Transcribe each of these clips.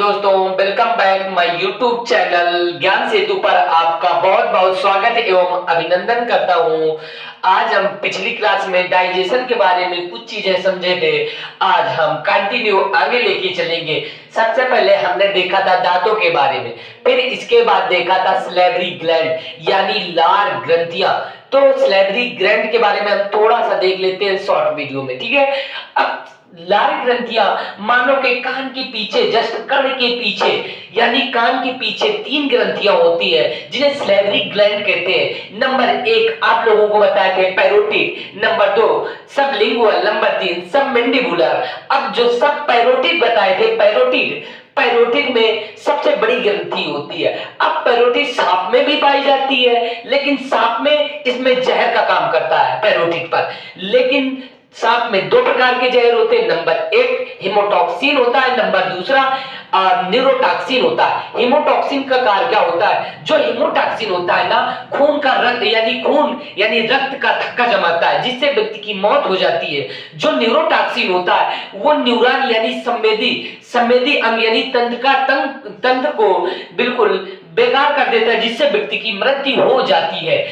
दोस्तों, welcome back my YouTube channel ज्ञान सेतु पर आपका बहुत बहुत स्वागत एवं अभिनंदन करता हूं। आज हम पिछली क्लास में डाइजेशन के बारे में कुछ चीजें समझे थे। आज हम कंटिन्यू आगे लेके चलेंगे। सबसे पहले हमने देखा था दांतों के बारे में, फिर इसके बाद देखा था सलेवरी ग्लैंड यानी लार ग्रंथियां। तो सलेवरी ग्लैंड के बारे में हम थोड़ा सा देख लेते हैं शॉर्ट वीडियो में, ठीक है। अब लार ग्रंथियां मानो के कान के पीछे, जस्ट कण के पीछे यानी कान के पीछे 3 ग्रंथियां होती है जिन्हें सलेवरी ग्लैंड कहते हैं। नंबर 1 आप लोगों को बताए थे parotid, number 2 sublingual, number 3 submandibular. अब जो सब पैरोटिड बताए थे, पैरोटिड में सबसे बड़ी ग्रंथि होती है। अब पैरोटिड सांप में भी पाई जाती है, लेकिन सांप में इसमें जहर का काम करता है पैरोटिड पर। लेकिन सांप में 2 प्रकार के जहर होते हैं। नंबर 1 हिमोटॉक्सिन होता है, नंबर दूसरा न्यूरोटॉक्सिन होता है। हिमोटॉक्सिन का कार्य क्या होता है? जो हिमोटॉक्सिन होता है ना, खून का रक्त यानी रक्त का थक्का जमाता है, जिससे व्यक्ति की मौत हो जाती है। जो न्यूरोटॉक्सिन होता है वो न्यूरॉन यानी संवेदी अंग यानी तंत्र को बिल्कुल बेकार कर देता है, जिससे व्यक्ति की मृत्यु हो जाती है।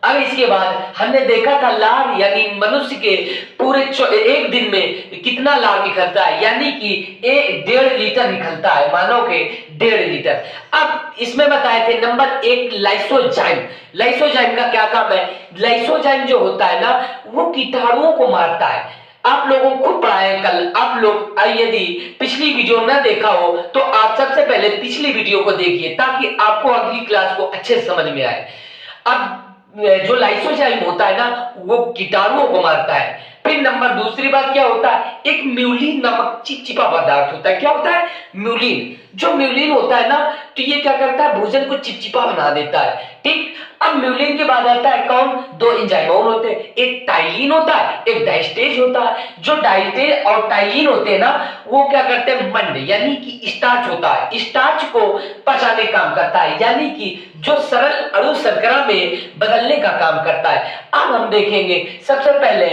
अब इसके बाद हमने देखा था लार यानी मनुष्य के पूरे एक दिन में कितना लार निकलता है, यानी कि 1.5 लीटर निकलता है, मानव के 1.5 लीटर। अब इसमें बताए थे नंबर 1 लाइसोजाइम का क्या काम है? लाइसोजाइम जो होता है ना, वो कीटाणुओं को मारता है। आप लोगों को खुद पढ़ा है कल। आप लोग यदि पिछली वीडियो ना देखा हो तो आप सबसे पहले पिछली वीडियो को देखिए, ताकि आपको अगली क्लास को अच्छे से समझ में आए। अब जो लाइसोजाइम होता है ना, वो कीटाणुओं को मारता है। फिर नंबर दूसरी बात क्या होता है? एक म्यूलिन नामक चिपचिपा पदार्थ होता है। क्या होता है? म्यूलिन। जो म्यूलिन होता है ना, तो ये क्या करता है? भोजन को चिपचिपा बना देता है, ठीक। अब म्यूलिन के बाद आता है कौन? 2 एंजाइम होते हैं, एक टाइलिन होता है, एक डायस्टेज होता है। जो डायस्टेज और टाइलिन होते हैं ना, वो क्या करते हैं? मंड यानी कि स्टार्च होता है, स्टार्च को पचाने काम करता है, यानी कि जो सरल अणु शर्करा में बदलने का काम करता है। अब हम देखेंगे सबसे पहले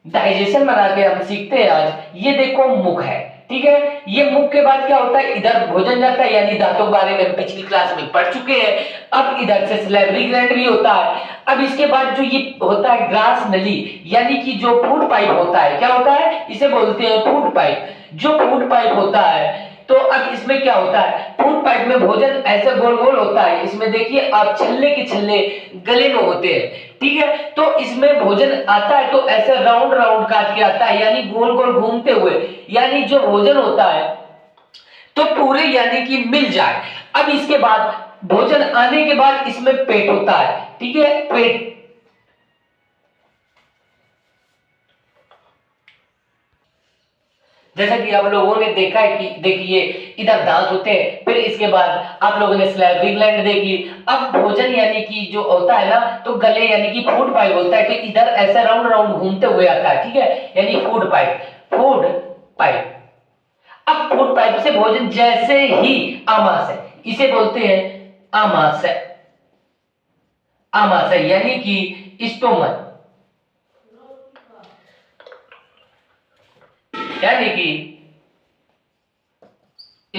डाइजेशन बना के हम सीखते हैं आज। ये देखो मुख है, ठीक है। ये मुख के बाद क्या होता है? इधर भोजन जाता है, यानी दांतों के बारे में हम पिछली क्लास में पढ़ चुके हैं। अब इधर से सलेवरी ग्लैंड भी होता है। अब इसके बाद जो ये होता है ग्रास नली, यानी कि जो फूड पाइप होता है, क्या होता है? इसे बोलते हैं फूड पाइप। जो फूड पाइप होता है, तो अब इसमें क्या होता है? फूड पाइप में भोजन ऐसे गोल गोल होता है। इसमें देखिए आप छल्ले के छल्ले गले में होते हैं, ठीक है। तो इसमें भोजन आता है तो ऐसे राउंड राउंड काट के आता है, यानी गोल गोल घूमते हुए, यानी जो भोजन होता है तो पूरे यानी कि मिल जाए। अब इसके बाद भोजन आने के बाद इसमें पेट होता है, ठीक है। पेट जैसा कि आप लोगों ने देखा है कि देखिए इधर दांत होते हैं, फिर इसके बाद आप लोगों ने सलेवरी ग्लैंड देखी। अब भोजन यानी कि जो होता है ना, तो गले यानी कि फूड पाइप होता है, तो इधर ऐसा राउंड राउंड घूमते हुए आता है, ठीक है, यानी फूड पाइप। अब फूड पाइप से भोजन जैसे ही आमाशय, इसे बोलते हैं आमाशय यानी कि स्टोमक, यानी कि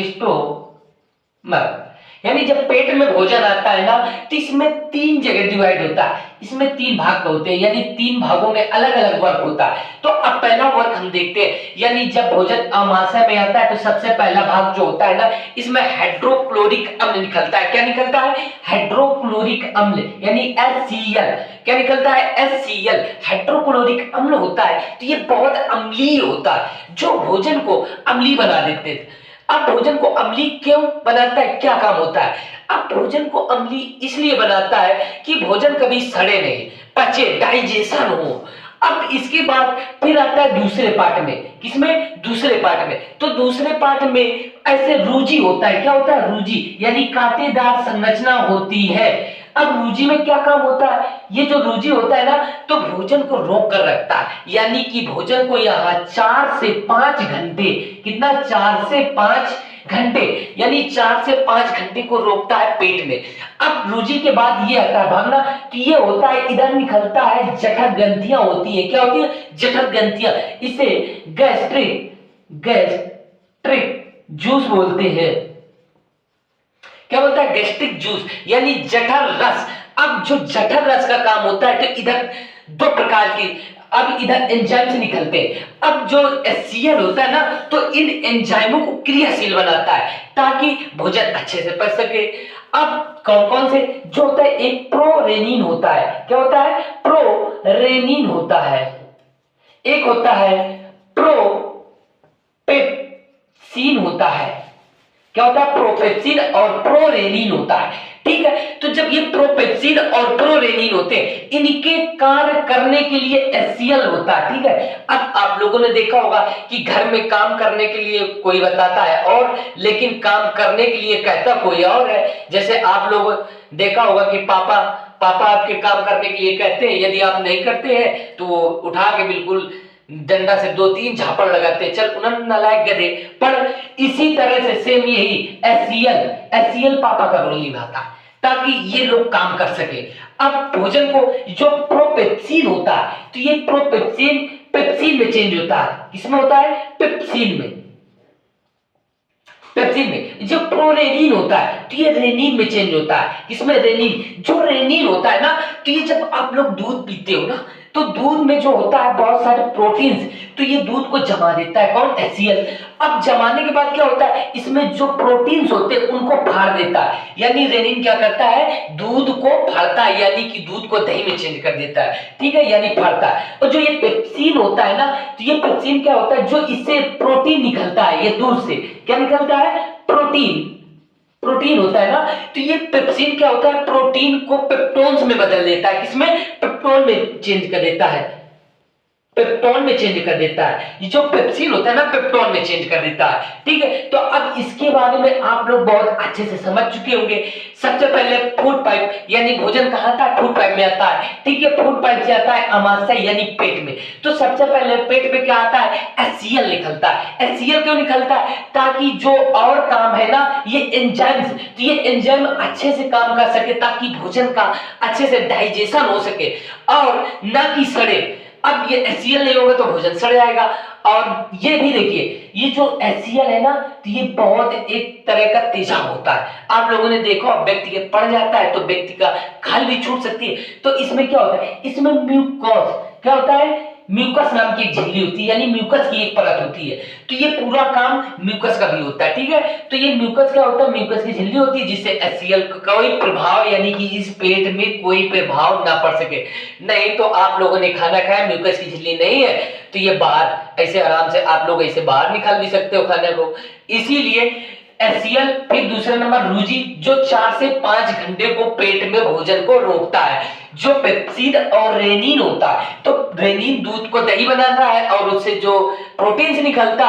स्टोमक। यानी जब पेट में भोजन आता है ना, तो इसमें 3 जगह डिवाइड होता है। इसमें 3 भाग होते हैं, यानी 3 भागों में अलग अलग वर्क होता है। तो अब पहला वर्क हम देखते हैं, यानी जब भोजन आमाशय में आता है तो सबसे पहला भाग जो होता है ना, इसमें हाइड्रोक्लोरिक अम्ल निकलता है। क्या निकलता है? हाइड्रोक्लोरिक अम्ल यानी HCl। क्या निकलता है? HCl। हाइड्रोक्लोरिक अम्ल होता है, तो ये बहुत अम्लीय होता है, जो भोजन को अम्लीय बना देते हैं। अब भोजन को अम्लीय क्यों बनाता है? क्या काम होता है? अब भोजन को अम्लीय इसलिए बनाता है कि भोजन कभी सड़े नहीं, पचे, डाइजेशन हो। अब इसके बाद फिर आता है दूसरे पार्ट में। किसमें? दूसरे पार्ट में। तो दूसरे पार्ट में ऐसे रूजी होता है। क्या होता है? रूजी यानी कांटेदार संरचना होती है। अब रूजी में क्या काम होता है? ये जो रूजी होता है ना, तो भोजन को रोक कर रखता है, यानी कि भोजन को यहाँ 4 से 5 घंटे, कितना? 4 से 5 घंटे, यानी 4 से 5 घंटे को रोकता है पेट में। अब रूजी के बाद ये आता है भागना, तो ये होता है इधर निकलता है जठर ग्रंथियां होती है। क्या होती है? जठर ग्रंथियां। इसे गैस्ट्रिक जूस बोलते हैं। क्या बोलता है? गैस्ट्रिक जूस यानी जठर रस। अब जो जठर रस का काम होता है तो इधर दो प्रकार की, अब इधर एंजाइम से निकलते हैं। अब जो HCl होता है ना, तो इन एंजाइमों को क्रियाशील बनाता है ताकि भोजन अच्छे से पच सके। अब कौन कौन से जो होता है? एक प्रोरेनिन होता है। क्या होता है? प्रोरेनिन होता है। एक होता है प्रोपेप्सिन होता है। क्या होता है? प्रोपेप्सिन और प्रोरेनिन होता है। ठीक है, तो जब ये प्रोपेप्सिन और प्रोरेनिन होते हैं, इनके कार्य करने के लिए HCl होता है। ठीक है, अब आप लोगों ने देखा होगा कि घर में काम करने के लिए कोई बताता है और लेकिन काम करने के लिए कहता कोई और है। जैसे आप लोग देखा होगा कि पापा आपके काम करने के लिए कहते हैं, यदि आप नहीं करते हैं तो उठा के बिल्कुल डंडा से 2-3 झापड़ लगाते, चल उन्होंने नालायक गधे। पर इसी तरह से सेम यही HCl पापा का रोल निभाता है ताकि ये लोग काम कर सके। अब भोजन को जो प्रोपेप्सिन होता है, तो ये प्रोपेप्सिन पेप्सिन में चेंज होता है। किसमें होता है? पेप्सिन में। पेप्सिन में जो प्रोरेनिन होता है तो ये रेनिन में चेंज होता है। किसमें? रेनिन। जो रेनिन होता है ना, तो ये जब आप लोग दूध पीते हो ना, तो दूध में जो होता है बहुत सारे प्रोटीन्स, तो ये दूध को जमा देता है। कौन? HCl। अब जमाने के बाद क्या होता है? इसमें जो प्रोटीन्स होते हैं उनको फाड़ देता है, यानी रेनिन क्या करता है? दूध को फाड़ता है, यानी कि दूध को दही में चेंज कर देता है। ठीक है, यानी फाड़ता है। और जो ये पेप्सिन होता है ना, तो ये पेप्सिन क्या होता है? जो इससे प्रोटीन निकलता है, ये दूध से क्या निकलता है? प्रोटीन होता है ना, तो ये पेप्सिन क्या होता है? प्रोटीन को पेप्टोन्स में बदल देता है। किसमें? पेप्टोन में चेंज कर देता है। पेप्टोन में चेंज कर देता है। ये जो पेप्सिन होता है ना, पेप्टोन में चेंज कर देता है। ठीक है, तो अब इसके बारे में आप लोग बहुत अच्छे से समझ चुके होंगे। सबसे पहले फूड पाइप, यानी भोजन कहाँ आता है? फूड पाइप में आता है। ठीक है, फूड पाइप से आता है अमाशय यानी पेट में। तो सबसे पहले पेट में क्या आता है? HCl निकलता है। HCl क्यों निकलता है? ताकि जो और काम है ना, ये एंजाइम्स, तो ये एंजाइम अच्छे से काम कर सके ताकि भोजन का अच्छे से डाइजेशन हो सके और ना कि सड़े। अब ये HCl नहीं होगा तो भोजन सड़ जाएगा। और ये भी देखिए, ये जो HCl है ना, तो ये बहुत एक तरह का तेजाब होता है। आप लोगों ने देखो, व्यक्ति के पड़ जाता है तो व्यक्ति का खाल भी छूट सकती है। तो इसमें क्या होता है? इसमें म्यूकोस, क्या होता है? म्यूकस नाम की एक झिल्ली होती है, यानी म्यूकस की एक परत होती है। तो ये पूरा काम म्यूकस का भी होता है। ठीक है, तो ये म्यूकस क्या होता है? म्यूकस की झिल्ली होती है जिससे HCl का कोई प्रभाव, यानी कि इस पेट में कोई प्रभाव ना पड़ सके। नहीं तो आप लोगों ने खाना खाया, म्यूकस की झिल्ली नहीं है, तो ये बाहर ऐसे आराम से आप लोग ऐसे बाहर निकाल भी सकते हो खाने को। इसीलिए HCl। फिर दूसरा नंबर रूजी, जो 4 से 5 घंटे को पेट में भोजन को रोकता है। जो पेप्सिन और रेनिन होता है, तो रेनिन दूध को दही बनाता है और उससे जो प्रोटीन निकलता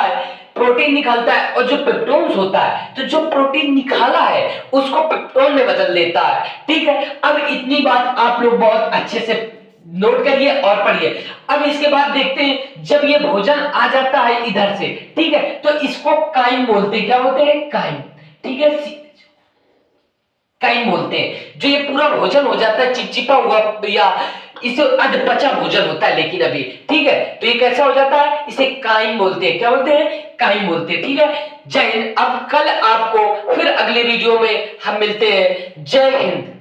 है और जो पेप्टोन्स होता है, तो जो प्रोटीन निकाला है उसको पेप्टोन में बदल देता है। ठीक है, अब इतनी बात आप लोग बहुत अच्छे से नोट करिए और पढ़िए। अब इसके बाद देखते हैं, जब ये भोजन आ जाता है इधर से, ठीक है, तो इसको काइम बोलते हैं। क्या बोलते हैं? काइम। ठीक है, काइम बोलते हैं। जो ये पूरा भोजन हो जाता है चिपचिपा हुआ या इसे अधपचा भोजन होता है, लेकिन अभी ठीक है, तो ये कैसा हो जाता है? इसे काइम बोलते हैं। क्या बोलते हैं? काइम बोलते हैं। ठीक है, जय हिंद। अब कल आपको फिर अगले वीडियो में हम मिलते हैं। जय हिंद।